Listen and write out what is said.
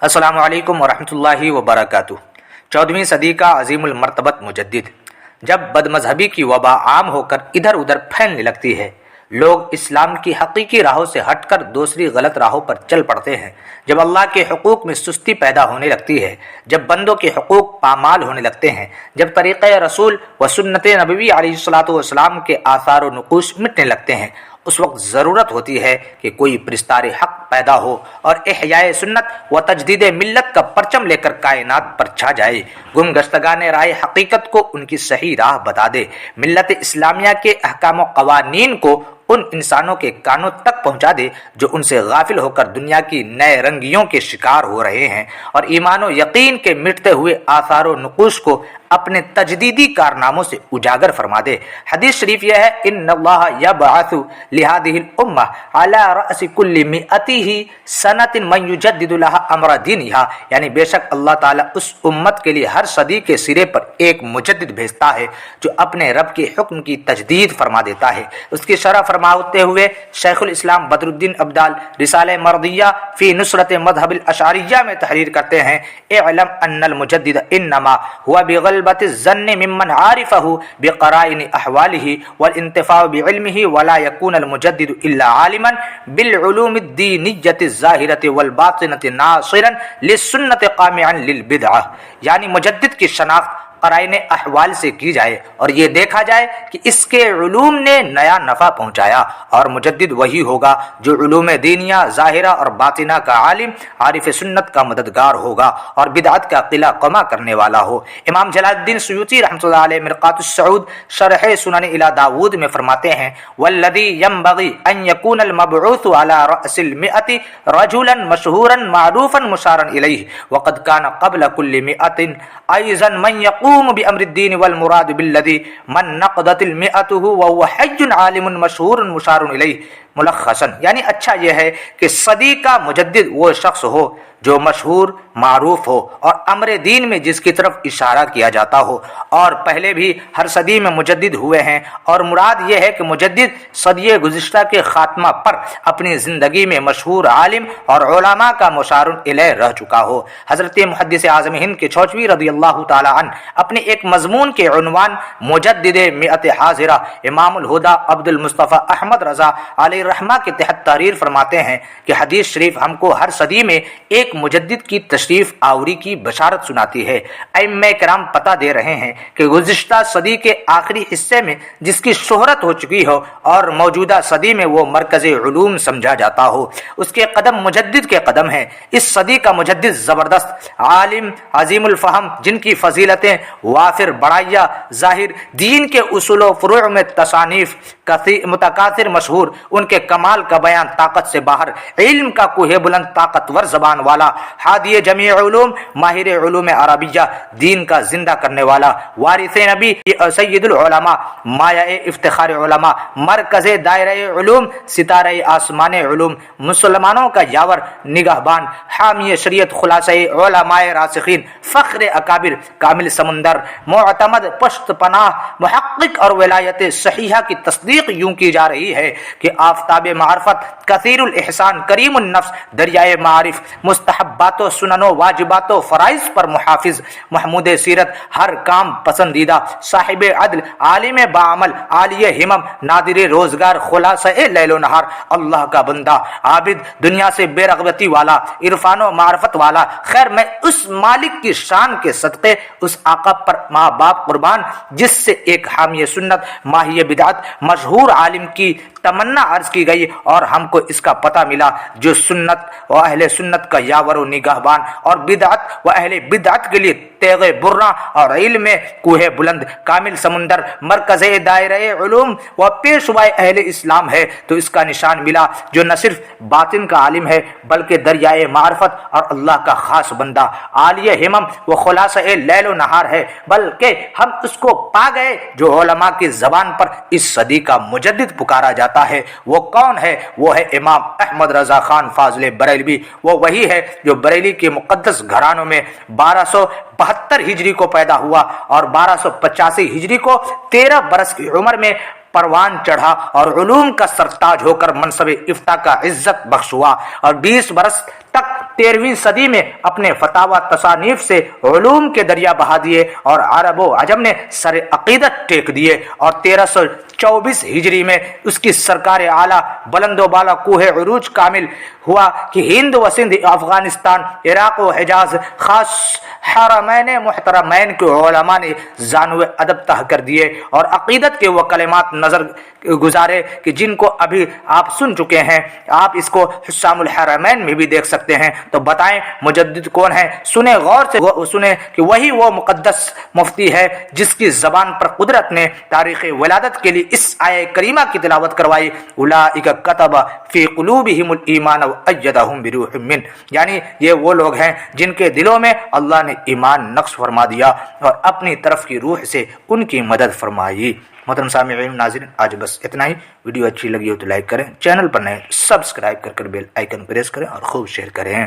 السلام علیکم ورحمۃ اللہ وبرکاتہ۔ 14ویں صدی کا عظیم المرتبت مجدد، جب بد مذہبی کی وبا عام ہو کر ادھر ادھر پھیلنے لگتی ہے، لوگ اسلام کی حقیقی راہوں سے ہٹ کر دوسری غلط راہوں پر چل پڑتے ہیں، جب اللہ کے حقوق میں سستی پیدا ہونے لگتی ہے، جب بندوں کے حقوق پامال ہونے لگتے ہیں، جب طریقۂ رسول و سنت نبوی علیہ الصلاۃ والسلام کے آثار و نقوش مٹنے لگتے ہیں، اس وقت ضرورت ہوتی ہے کہ کوئی پرستار حق پیدا ہو اور احیاء سنت و تجدید ملت کا پرچم لے کر کائنات پر چھا جائے، گم گشتگان رائے حقیقت کو ان کی صحیح راہ بتا دے، ملت اسلامیہ کے احکام و قوانین کو ان انسانوں کے کانوں تک پہنچا دے جو ان سے غافل ہو کر دنیا کی نئے رنگیوں کے شکار ہو رہے ہیں، اور ایمان و یقین کے مٹتے ہوئے آثار و نقوش کو اپنے تجدیدی کارناموں سے اجاگر فرما دے۔ حدیث شریف یہ ہے، ان اللہ یبعث لہذه الامہ علی رأس کل مئتہ سنۃ من یجدد لها امر دینہا، یعنی بے شک اللہ تعالیٰ اس امت کے لیے ہر صدی کے سرے پر ایک مجدد بھیجتا ہے جو اپنے رب کے حکم کی تجدید فرما دیتا ہے۔ اس کی شرح فرماتے ہوئے شیخ الاسلام بدر الدین ابدال رسالہ مردیہ فی نصرت مذہب الاشعریہ میں تحریر کرتے ہیں، اعلم ان المجدد انما هو بغلبۃ الظن ممن عارفه بقرائن احوالہ والانتفاع بعلمہ، ولا يكون المجدد الا عالما بالعلوم الدینیۃ الظاہرۃ والباطنۃ ناصرا للسنۃ قامعا للبدعہ، یعنی مجدد کی شناخت قرائن احوال سے کی جائے اور یہ دیکھا جائے کہ اس کے علوم نے نیا نفع پہنچایا، اور مجدد وہی ہوگا جو علوم دینیہ ظاہرہ اور باطنہ کا عالم، عارف سنت کا مددگار ہوگا اور بدعت کا قلع قما کرنے والا ہو۔ امام جلال الدین سیوطی رحمۃ اللہ علیہ مرقات السعود شرح سنن الی داود میں فرماتے ہیں، والذی ينبغي ان يكون المبعوث على رأس المئة رجلا مشہورا معروفا مشارا الیہ، وقد كان قبل كل مئة ايضا من يقوم بأمر الدین والمراد بالذی من نقضت المئة وهو حی عالم مشہور مشار الیہ۔ ملخصاً یعنی اچھا یہ ہے کہ صدی کا مجدد وہ شخص ہو جو مشہور معروف ہو اور امر دین میں جس کی طرف اشارہ کیا جاتا ہو، اور پہلے بھی ہر صدی میں مجدد ہوئے ہیں، اور مراد یہ ہے کہ مجدد صدی گزشتہ کے خاتمہ پر اپنی زندگی میں مشہور عالم اور علماء کا مشار الیہ رہ چکا ہو۔ حضرت محدث اعظم ہند کے چھوچوی رضی اللہ تعالی عنہ اپنے ایک مضمون کے عنوان مجدد مئت حاضرہ امام الہدیٰ عبد المصطفیٰ احمد رضا علیہ رحمہ کے تحت تحریر فرماتے ہیں کہ حدیث شریف ہم کو ہر صدی میں ایک مجدد کی تشریف آوری کی بشارت سناتی ہے۔ ائمہ کرام پتہ دے رہے ہیں کہ گزشتہ صدی کے آخری حصے میں جس کی شہرت ہو چکی ہو اور موجودہ صدی میں وہ مرکز علوم سمجھا جاتا ہو، اس کے قدم مجدد کے قدم ہیں۔ اس صدی کا مجدد زبردست عالم عظیم الفہم، جن کی فضیلتیں وافر بڑائیہ ظاہر، دین کے اصول و فروع میں تصانیف متکاثر مشہور، ان کے کمال کا بیان طاقت سے باہر، علم کا کوہ بلند طاقتور زبان والا، ہادی جمیع علوم، ماہر علوم عربیہ، دین کا زندہ کرنے والا، وارث نبی، سید العلماء، مایہ افتخار علماء، مرکز دائرہ علوم، ستارہ آسمان علوم، مسلمانوں کا یاور نگہبان، حامی شریعت، خلاصہ علماء راسخین، فخر اکابر، کامل سمندر، معتمد پشت پناہ، محقق اور ولایت صحیحہ کی تصدیق یوں کی جا رہی ہے کہ آفتاب معرفت، کثیر الاحسان، کریم النفس، دریائے معارف، مستحبات و سنن و واجبات و فرائض پر محافظ، محمود سیرت، ہر کام پسندیدہ، صاحب عدل، عالم باعمل، عالی ہمم، نادر روزگار، خلاصہ لیل و نہار، اللہ کا بندہ، عابد، دنیا سے بے رغبتی والا، عرفان و معرفت والا۔ خیر، میں اس مالک کی شان کے صدقے، اس آقا پر ماں باپ قربان جس سے ایک حامی سنت، ماہی بدعت، مشہور عالم کی تمنا عرض کی گئی اور ہم کو اس کا پتہ ملا جو سنت و اہل سنت کا یاور و نگہبان، اور بدعت و اہل بدعت کے لیے تیغ برہ اور علم کوہ بلند، کامل سمندر، مرکز دائرہ علوم و پیشوائے اہل اسلام ہے، تو اس کا نشان ملا جو نہ صرف باطن کا عالم ہے بلکہ دریائے معرفت اور اللہ کا خاص بندہ، عالی ہمم و خلاصہ لیل و نہار ہے، بلکہ ہم اس کو پا گئے جو علماء کی زبان پر اس صدی کا مجدد پکارا جاتا ہے۔ وہ کون ہے؟ وہ ہے امام احمد رضا خان فاضل بریلوی۔ وہ وہی ہے جو بریلی کے مقدس گھرانوں میں 1272 ہجری کو پیدا ہوا اور 1285 ہجری کو 13 برس کی عمر میں پروان چڑھا اور علوم کا سرتاج ہو کر منصب افتاء کا عزت بخش ہوا، اور 20 برس تک 13ویں صدی میں اپنے فتاوا تصانیف سے علوم کے دریا بہا دیے اور عرب و عجم نے سر عقیدت ٹیک دیے، اور 1324 ہجری میں اس کی سرکار اعلیٰ بلند و بالا کوہ عروج کامل ہوا کہ ہند و سندھ، افغانستان، عراق و حجاز، خاص حرمین محترمین کے علماء نے زانو ادب تہ کر دیے اور عقیدت کے وہ کلمات نظر گزارے کہ جن کو ابھی آپ سن چکے ہیں۔ آپ اس کو حسام الحرمین میں بھی دیکھ سکتے ہیں۔ تو بتائیں مجدد کون ہے؟ سنیں غور سے، سنیں کہ وہی وہ مقدس مفتی ہے جس کی زبان پر قدرت نے تاریخ ولادت کے لیے اس آیہ کریمہ کی تلاوت کروائی، اولئک کتب فی قلوبہم الایمان وایدہم بروح من، یعنی یہ وہ لوگ ہیں جن کے دلوں میں اللہ نے ایمان نقش فرما دیا اور اپنی طرف کی روح سے ان کی مدد فرمائی۔ محترم سامعین ناظرین، آج بس اتنا ہی۔ ویڈیو اچھی لگی ہو تو لائک کریں، چینل پر نئے سبسکرائب کر بیل آئیکن پریس کریں اور خوب شیئر کریں۔